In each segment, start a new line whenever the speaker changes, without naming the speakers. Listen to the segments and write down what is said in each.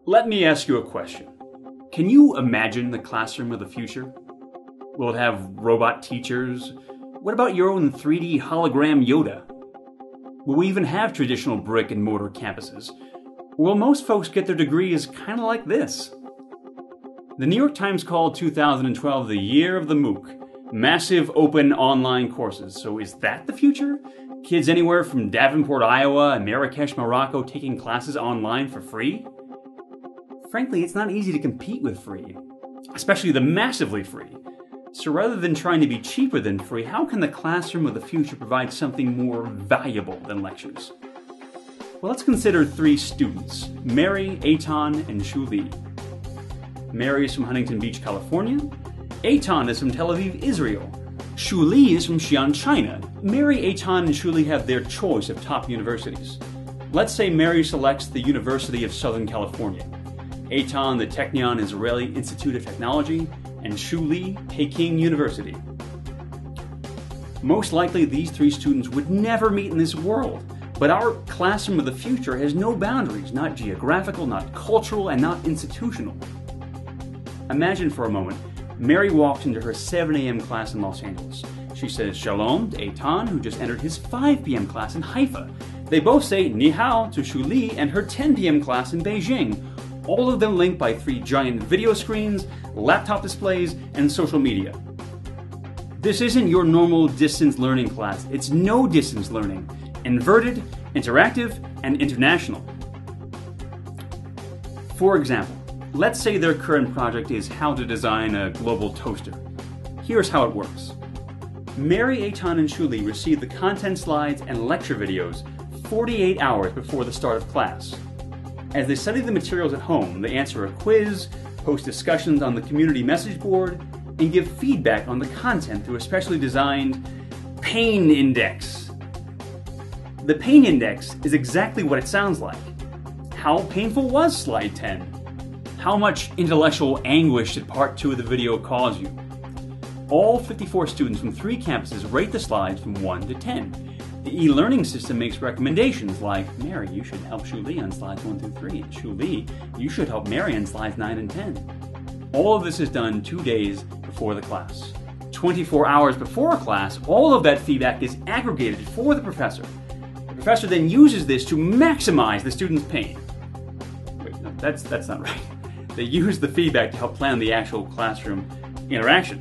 Let me ask you a question. Can you imagine the classroom of the future? Will it have robot teachers? What about your own 3D hologram Yoda? Will we even have traditional brick and mortar campuses? Or will most folks get their degrees kind of like this? The New York Times called 2012 the year of the MOOC, massive open online courses. So is that the future? Kids anywhere from Davenport, Iowa and Marrakesh, Morocco taking classes online for free? Frankly, it's not easy to compete with free, especially the massively free. So rather than trying to be cheaper than free, how can the classroom of the future provide something more valuable than lectures? Well, let's consider three students, Mary, Eitan, and Shu Li. Mary is from Huntington Beach, California. Eitan is from Tel Aviv, Israel. Shu Li is from Xi'an, China. Mary, Eitan, and Shu Li have their choice of top universities. Let's say Mary selects the University of Southern California. Eitan, the Technion Israeli Institute of Technology, and Shu Li, Peking University. Most likely these three students would never meet in this world, but our classroom of the future has no boundaries, not geographical, not cultural, and not institutional. Imagine for a moment, Mary walked into her 7 a.m. class in Los Angeles. She says shalom to Eitan, who just entered his 5 p.m. class in Haifa. They both say ni hao to Shu Li and her 10 p.m. class in Beijing. All of them linked by 3 giant video screens, laptop displays, and social media. This isn't your normal distance learning class. It's no distance learning. Inverted, interactive, and international. For example, let's say their current project is how to design a global toaster. Here's how it works. Mary, Eitan, and Shu Li receive the content slides and lecture videos 48 hours before the start of class. As they study the materials at home, they answer a quiz, post discussions on the community message board, and give feedback on the content through a specially designed pain index. The pain index is exactly what it sounds like. How painful was slide 10? How much intellectual anguish did part 2 of the video cause you? All 54 students from 3 campuses rate the slides from 1 to 10. The e-learning system makes recommendations like, Mary, you should help Shu Li on slides 1 through 3. Shu Li, you should help Mary on slides 9 and 10. All of this is done 2 days before the class. 24 hours before class, all of that feedback is aggregated for the professor. The professor then uses this to maximize the student's pain. Wait, no, that's not right. They use the feedback to help plan the actual classroom interaction.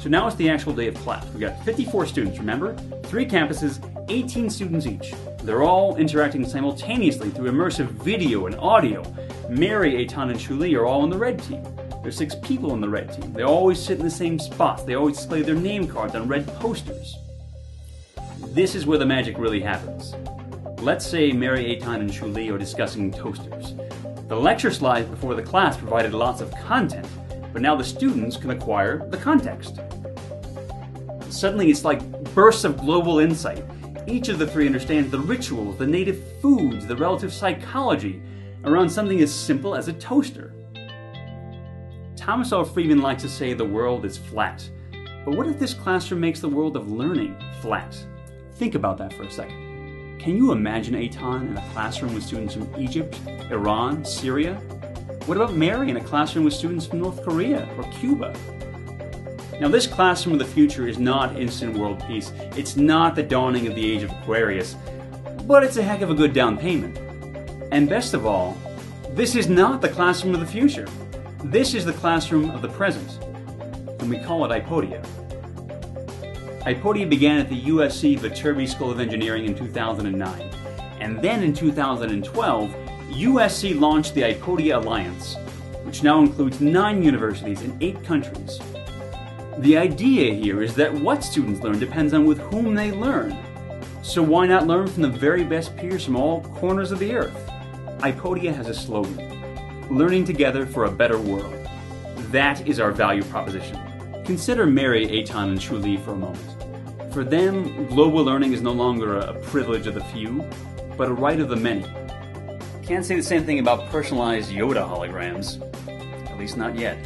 So now it's the actual day of class. We've got 54 students, remember? 3 campuses, 18 students each. They're all interacting simultaneously through immersive video and audio. Mary, Eitan, and Shu Li are all on the red team. There's 6 people on the red team. They always sit in the same spots. They always display their name cards on red posters. This is where the magic really happens. Let's say Mary, Eitan, and Shu Li are discussing toasters. The lecture slides before the class provided lots of content, but now the students can acquire the context. Suddenly it's like bursts of global insight. Each of the 3 understands the rituals, the native foods, the relative psychology around something as simple as a toaster. Thomas L. Friedman likes to say the world is flat. But what if this classroom makes the world of learning flat? Think about that for a second. Can you imagine Eitan in a classroom with students from Egypt, Iran, Syria? What about Mary in a classroom with students from North Korea or Cuba? Now, this classroom of the future is not instant world peace. It's not the dawning of the age of Aquarius, but it's a heck of a good down payment. And best of all, this is not the classroom of the future. This is the classroom of the present, and we call it iPodia. iPodia began at the USC Viterbi School of Engineering in 2009, and then in 2012, USC launched the iPodia Alliance, which now includes 9 universities in 8 countries. The idea here is that what students learn depends on with whom they learn. So why not learn from the very best peers from all corners of the earth? iPodia has a slogan, learning together for a better world. That is our value proposition. Consider Mary, Eitan, and Shu Li for a moment. For them, global learning is no longer a privilege of the few, but a right of the many. Can't say the same thing about personalized Yoda holograms, at least not yet.